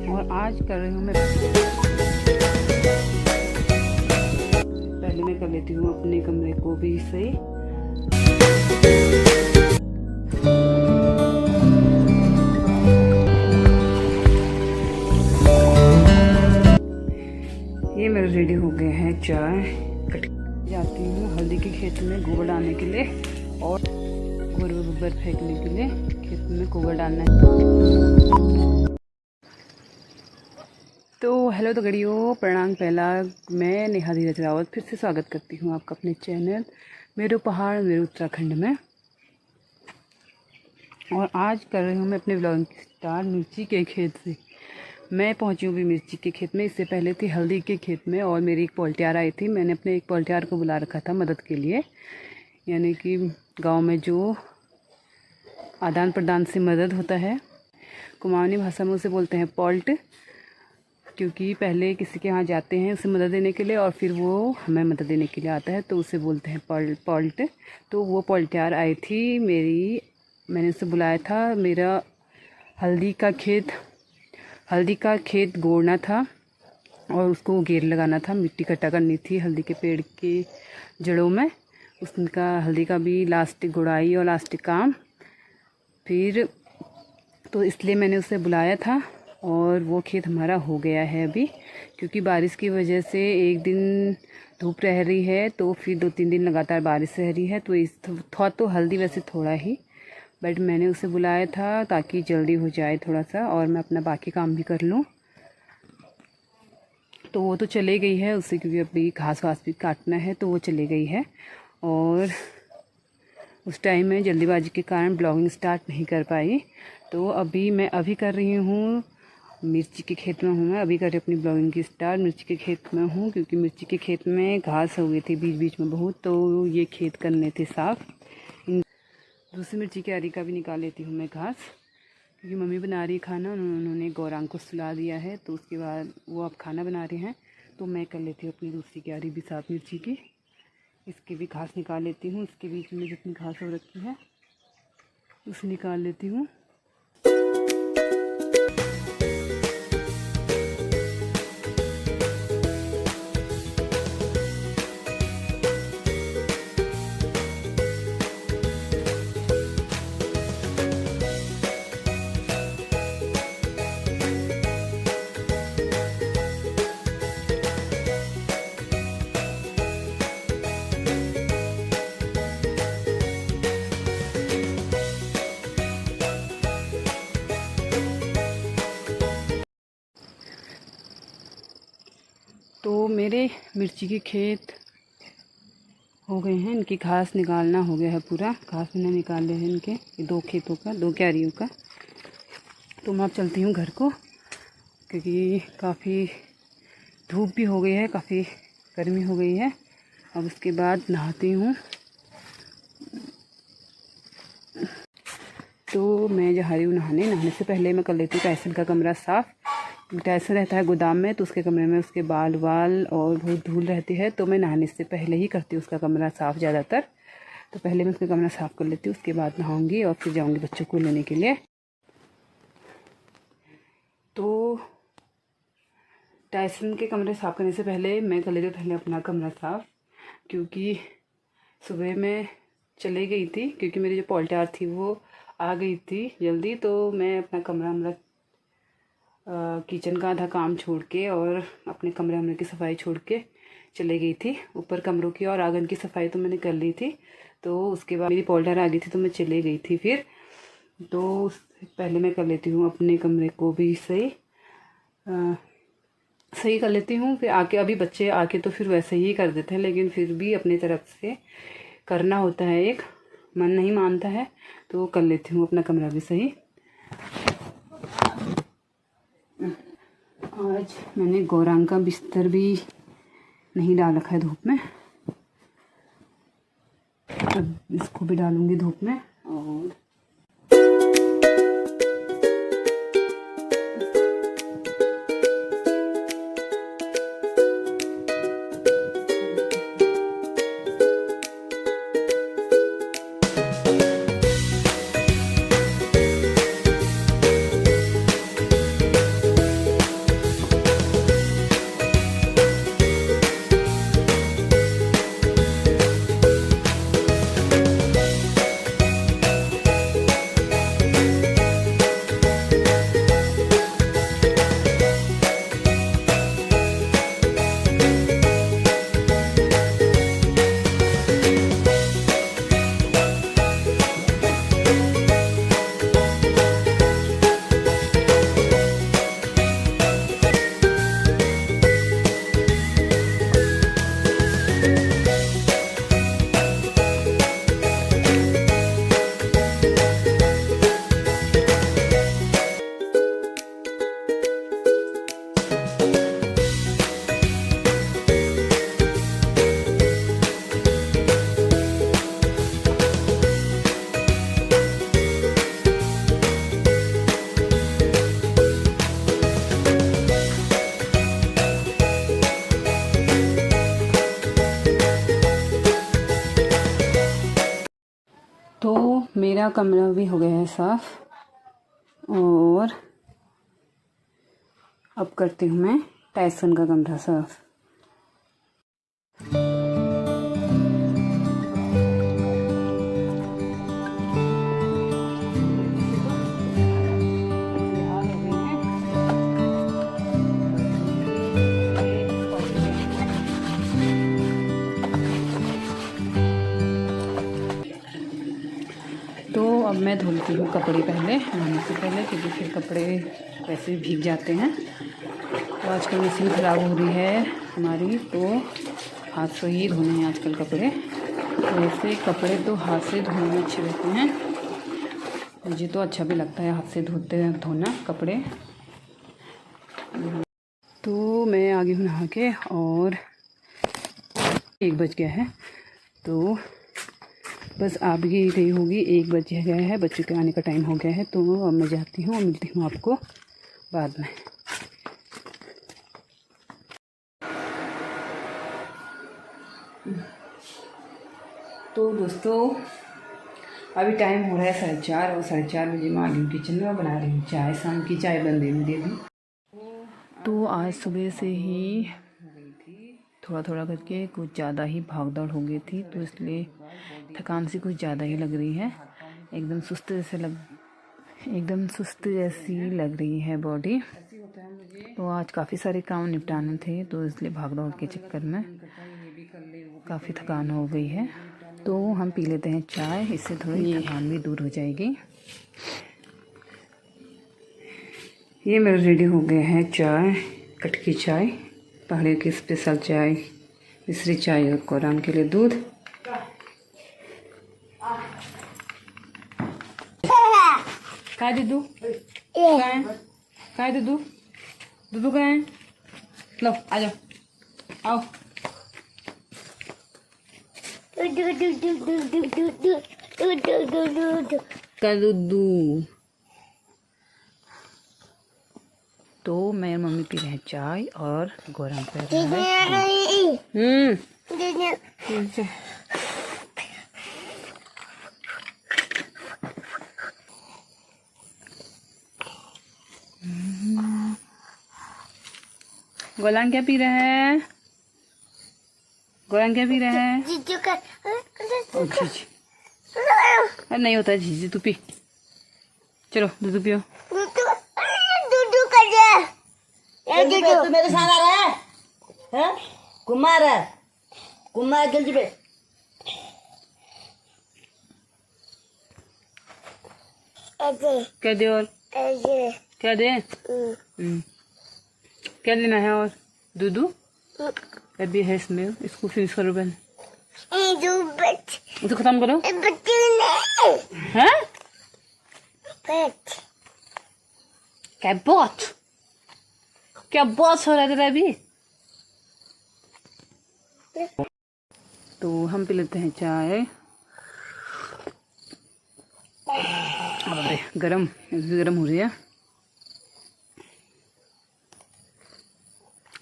और आज कर रही हूँ मैं, पहले मैं कर लेती हूँ अपने कमरे को भी सही। ये मेरे रेडी हो गए हैं चाय। कट जाती हूँ हल्दी के खेत में गोबर डालने के लिए और गोबर फेंकने के लिए खेत में गोबर डालना है। तो हेलो तो गड़ियों, प्रणाम। पहला मैं नेहा धीरज रावत फिर से स्वागत करती हूँ आपका अपने चैनल मेरे पहाड़ मेरे उत्तराखंड में। और आज कर रही हूँ मैं अपने ब्लॉगिंग स्टार्ट मिर्ची के खेत से। मैं पहुँची हूँ भी मिर्ची के खेत में, इससे पहले थी हल्दी के खेत में और मेरी एक पोल्टियार आई थी। मैंने अपने एक पोल्टियार को बुला रखा था मदद के लिए, यानी कि गांव में जो आदान प्रदान से मदद होता है, कुमाऊनी भाषा में उसे बोलते हैं पॉल्ट। क्योंकि पहले किसी के यहाँ जाते हैं उसे मदद देने के लिए और फिर वो हमें मदद देने के लिए आता है, तो उसे बोलते हैं पॉल्ट। तो वो पोल्टियार आई थी मेरी, मैंने उसे बुलाया था। मेरा हल्दी का खेत गोड़ना था और उसको घेर लगाना था, मिट्टी इकट्ठा करनी थी हल्दी के पेड़ के जड़ों में। उसका हल्दी का भी लास्ट गुड़ाई और लास्ट काम फिर, तो इसलिए मैंने उसे बुलाया था। और वो खेत हमारा हो गया है अभी, क्योंकि बारिश की वजह से एक दिन धूप रह रही है तो फिर 2-3 दिन लगातार बारिश रह रही है। तो इस तो हल्दी वैसे थोड़ा ही, बट मैंने उसे बुलाया था ताकि जल्दी हो जाए थोड़ा सा और मैं अपना बाकी काम भी कर लूँ। तो वो तो चले गई है, उससे क्योंकि अभी घास वास भी काटना है तो वो चले गई है। और उस टाइम में जल्दीबाजी के कारण ब्लॉगिंग स्टार्ट नहीं कर पाई। तो मैं कर रही हूँ मिर्ची के खेत में हूँ। मैं अभी कर रही अपनी ब्लॉगिंग की स्टार्ट मिर्ची के खेत में हूँ, क्योंकि मिर्ची के खेत में घास हो गई थी बीच बीच में बहुत, तो ये खेत करने थे साफ़। दूसरी मिर्ची की आरी का भी निकाल लेती हूँ मैं घास, क्योंकि मम्मी बना रही खाना, उन्होंने गौरांग को सुला दिया है तो उसके बाद वो अब खाना बना रहे हैं। तो मैं कर लेती हूँ अपनी दूसरी क्यारी भी साफ मिर्ची की। इसकी भी घास निकाल लेती हूँ, इसके बीच में जितनी घास हो रखी है उसे निकाल लेती हूँ। तो मेरे मिर्ची के खेत हो गए हैं, इनकी घास निकालना हो गया है पूरा। घास मैंने निकाल लिया है इनके, ये 2 खेतों का 2 क्यारियों का। तो मैं अब चलती हूँ घर को, क्योंकि काफ़ी धूप भी हो गई है, काफ़ी गर्मी हो गई है। अब उसके बाद नहाती हूँ। तो मैं जा रही हूँ नहाने से पहले मैं कर लेती हूँ टाइसन का कमरा साफ़। टाइसन रहता है गोदाम में, तो उसके कमरे में उसके बाल और बहुत धूल रहती है, तो मैं नहाने से पहले ही करती हूँ उसका कमरा साफ़ ज़्यादातर। तो पहले मैं उसका कमरा साफ़ कर लेती हूँ, उसके बाद नहाऊंगी और फिर जाऊंगी बच्चों को लेने के लिए। तो टाइसन के कमरे साफ़ करने से पहले मैं कर लेती हूँ पहले अपना कमरा साफ़, क्योंकि सुबह मैं चली गई थी, क्योंकि मेरी जो पोल्टियार थी वो आ गई थी जल्दी। तो मैं अपना कमरा किचन का आधा काम छोड़ के और अपने कमरे की सफाई छोड़ के चले गई थी। ऊपर कमरों की और आंगन की सफाई तो मैंने कर ली थी। तो उसके बाद मेरी पोल्टियार आ गई थी तो मैं चले गई थी फिर। तो पहले मैं कर लेती हूँ अपने कमरे को भी सही कर लेती हूँ। फिर आके अभी बच्चे आके तो फिर वैसे ही कर देते हैं, लेकिन फिर भी अपनी तरफ से करना होता है, एक मन नहीं मानता है तो कर लेती हूँ अपना कमरा भी सही। आज मैंने गौरांग का बिस्तर भी नहीं डाल रखा है धूप में, अब इसको भी डालूंगी धूप में। और मेरा कमरा भी हो गया है साफ़ और अब करती हूँ मैं टाइसन का कमरा साफ़। तो अब मैं धुलती हूँ कपड़े पहले, नहाने से पहले, क्योंकि फिर कपड़े वैसे ही भीग जाते हैं। तो आजकल मशीन ख़राब हो रही है हमारी, तो हाथ से ही धोने हैं आजकल कपड़े। तो वैसे कपड़े तो हाथ से धोने में अच्छे रहते हैं, मुझे तो अच्छा भी लगता है हाथ से धोना कपड़े। तो मैं आ गई हूँ नहा के और 1 बज गया है, तो बस आप भी गई होगी, 1 बज गया है, बच्चों के आने का टाइम हो गया है। तो अब मैं जाती हूँ और मिलती हूँ आपको बाद में। तो दोस्तों अभी टाइम हो रहा है 4:30 और 4:30 बजे मैं आ गई हूँ किचन में और बना रही हूँ चाय। शाम की चाय बन रही मेरी अभी। तो आज सुबह से ही थोड़ा थोड़ा करके कुछ ज़्यादा ही भाग दौड़ हो गई थी, तो इसलिए थकान सी कुछ ज़्यादा ही लग रही है। एकदम सुस्त जैसी लग रही है बॉडी। तो आज काफ़ी सारे काम निपटाने थे, तो इसलिए भाग दौड़ के चक्कर में काफ़ी थकान हो गई है। तो हम पी लेते हैं चाय, इससे थोड़ी थकान भी दूर हो जाएगी। ये मेरा रेडी हो गया है चाय, कटकी चाय, पहाड़ियों की स्पेशल चाय, मिश्री चाय और कोराम के लिए दूध। कहाँ है दूधू? कहाँ है दूधू? दूधू कहाँ है? लो आ जाओ, आओ। का दूधू। तो मेरी मम्मी पी रहे हैं चाय और गौरम पी रहा है। गोलान क्या पी रहा है? गोलान क्या पी रहा है? अरे नहीं होता है झीझी, तू पी। चलो दूध पियो। तू मेरे साथ आ रहा है? कुमार है, कुमार जल्दी पे। क्या दे और क्या दे? क्या लेना है और? दूधू अभी है इसमें, इसको फिनिश करो बहन, इसे खत्म करो। हैं? क्या बहुत हो रहा है तेरा अभी? तो हम पी लेते हैं चाय। अरे गरम हो रही है।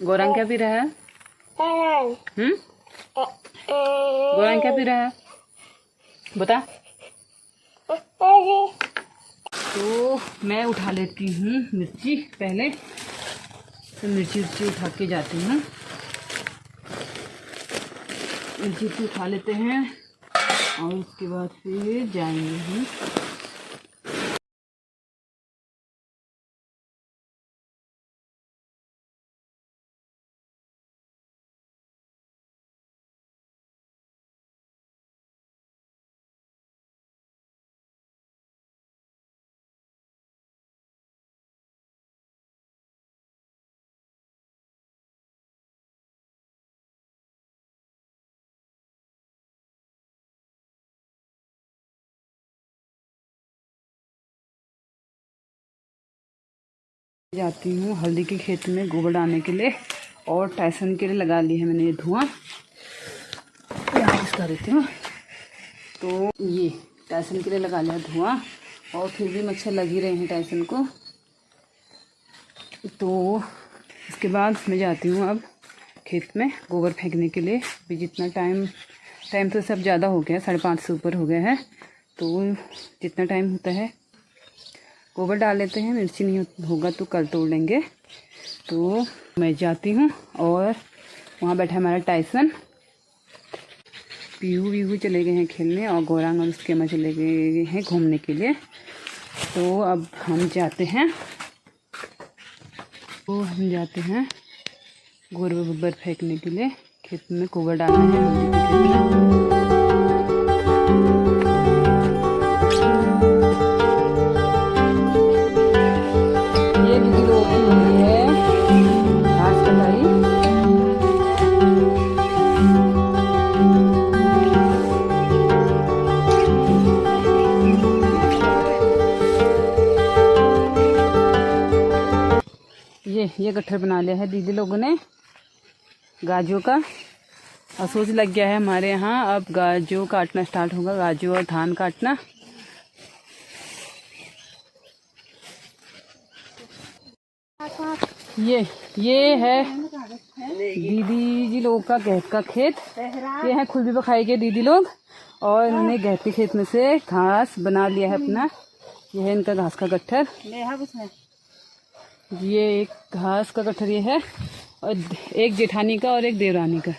गौरांग क्या पी रहा है? गौरांग क्या पी रहा है बता। तो मैं उठा लेती हूँ मिर्ची पहले, तो मिर्ची उठा के जाती हूँ। मिर्ची उठा लेते हैं और उसके बाद फिर जाएंगे हम। जाती हूँ हल्दी के खेत में गोबर डालने के लिए, और टाइसन के लिए लगा ली है मैंने ये धुआं। इसका देती हूँ। तो ये टाइसन के लिए लगा लिया धुआं, और फिर भी मच्छर लग ही रहे हैं टाइसन को। तो इसके बाद मैं जाती हूँ अब खेत में गोबर फेंकने के लिए। भी जितना टाइम तो सब ज़्यादा हो गया, 5:30 से ऊपर हो गया है, तो जितना टाइम होता है गोबर डाल लेते हैं, मिर्ची नहीं होगा तो कल तोड़ लेंगे। तो मैं जाती हूँ और वहाँ बैठा हमारा टाइसन। पीहू चले गए हैं खेलने और गौरांग और उसके माँ चले गए हैं घूमने के लिए। तो अब हम जाते हैं गोबर फेंकने के लिए। खेत में गोबर डालना है हल्दी के खेत में। ये दीदी लोग की हो रही है घास कटाई। ये गट्ठर बना लिया है दीदी लोगों ने गाजों का। और सोच लग गया है हमारे यहाँ, अब गाजों काटना स्टार्ट होगा, गाजों और धान काटना। ये है दीदी जी लोग का गेहूं का खेत। ये है खुद भी बखाई के दीदी लोग, और इन्होंने गेहूं के खेत में से घास बना लिया है अपना। ये है इनका घास का गट्ठर। ये एक घास का गट्ठर ये है, और एक जेठानी का और एक देवरानी का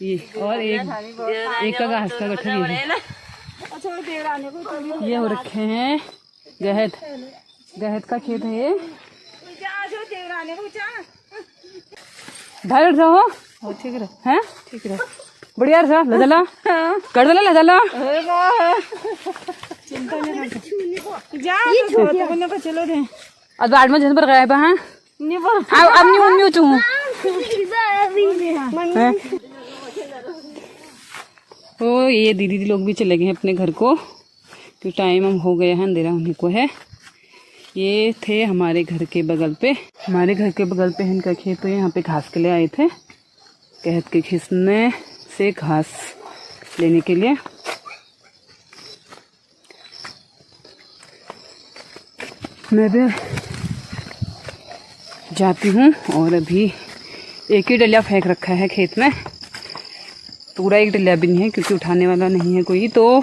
ये, और एक का घास का गट्ठर ये है। ये हो रखे हैं गहत का खेत है ये। ढाल जाओ ठीक है ठीक है बढ़िया रहा लदला कर दला लदला चिंता नहीं जा चलो दे अब बाद में जन पर गए बा अब नहीं उम्मीद तू ओ ये दीदी लोग भी चले गए हैं अपने घर को, क्योंकि टाइम हम हो गया है, अंधेरा होने को है। ये थे हमारे घर के बगल पे इनका खेत। तो यहाँ पे घास के लिए आए थे, कहत के खेत में से घास लेने के लिए। मैं भी जाती हूँ और अभी एक ही डलिया फेंक रखा है खेत में, पूरा एक डलिया भी नहीं है क्योंकि उठाने वाला नहीं है कोई, तो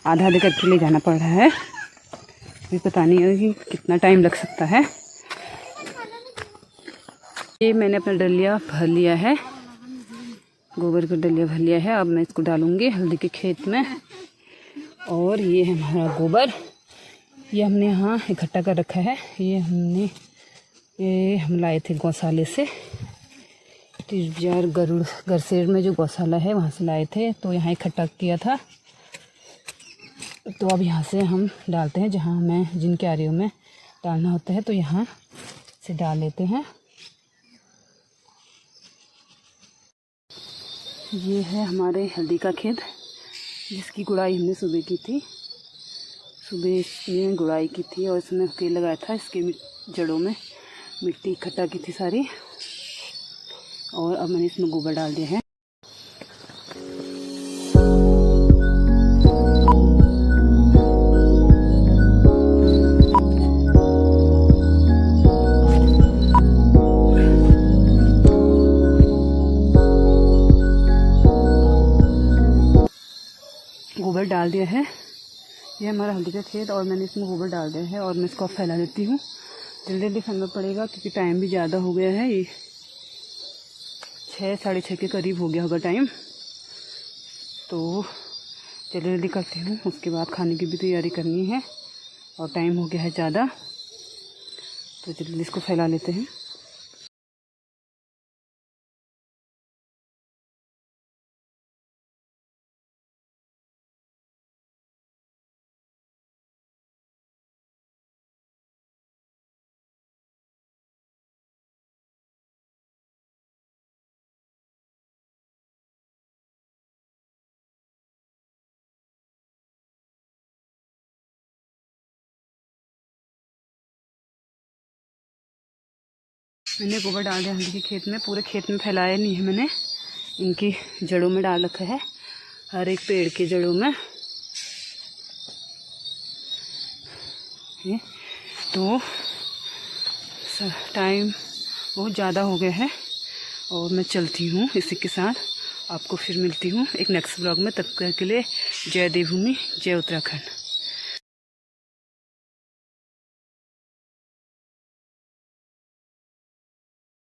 आधा आधे करके ले जाना पड़ रहा है। अभी पता नहीं है कि कितना टाइम लग सकता है। ये मैंने अपना डलिया भर लिया है, गोबर का डलिया भर लिया है। अब मैं इसको डालूंगी हल्दी के खेत में। और ये है हमारा गोबर, ये हमने यहाँ इकट्ठा कर रखा है। ये हम लाए थे गौशाले से, तिरजार गरसेर में जो गौशाला है वहाँ से लाए थे, तो यहाँ इकट्ठा किया था। तो अब यहाँ से हम डालते हैं, जहाँ हमें जिन क्यारियों में डालना होता है तो यहाँ से डाल लेते हैं। ये है हमारे हल्दी का खेत, जिसकी गुड़ाई हमने सुबह की थी। सुबह इसमें गुड़ाई की थी और इसमें केल लगाया था। इसके जड़ों में मिट्टी इकट्ठा की थी सारी, और अब मैंने इसमें गोबर डाल दिया है। गोबर डाल दिया है। ये हमारा हल्दी का खेत और मैंने इसमें गोबर डाल दिया है, और मैं इसको फैला देती हूँ। जल्दी जल्दी फैलना पड़ेगा क्योंकि टाइम भी ज़्यादा हो गया है। ये 6 साढ़े 6 के करीब हो गया होगा टाइम, तो जल्दी जल्दी करती हूँ। उसके बाद खाने की भी तैयारी करनी है और टाइम हो गया है ज़्यादा, तो जल्दी इसको फैला लेते हैं। मैंने गोबर डाल दिया हल्दी के खेत में, पूरे खेत में फैलाया नहीं है मैंने, इनकी जड़ों में डाल रखा है, हर एक पेड़ की जड़ों में। तो टाइम बहुत ज़्यादा हो गया है और मैं चलती हूँ इसी के साथ, आपको फिर मिलती हूँ एक नेक्स्ट ब्लॉग में। तब तक के लिए जय देवभूमि, जय उत्तराखंड।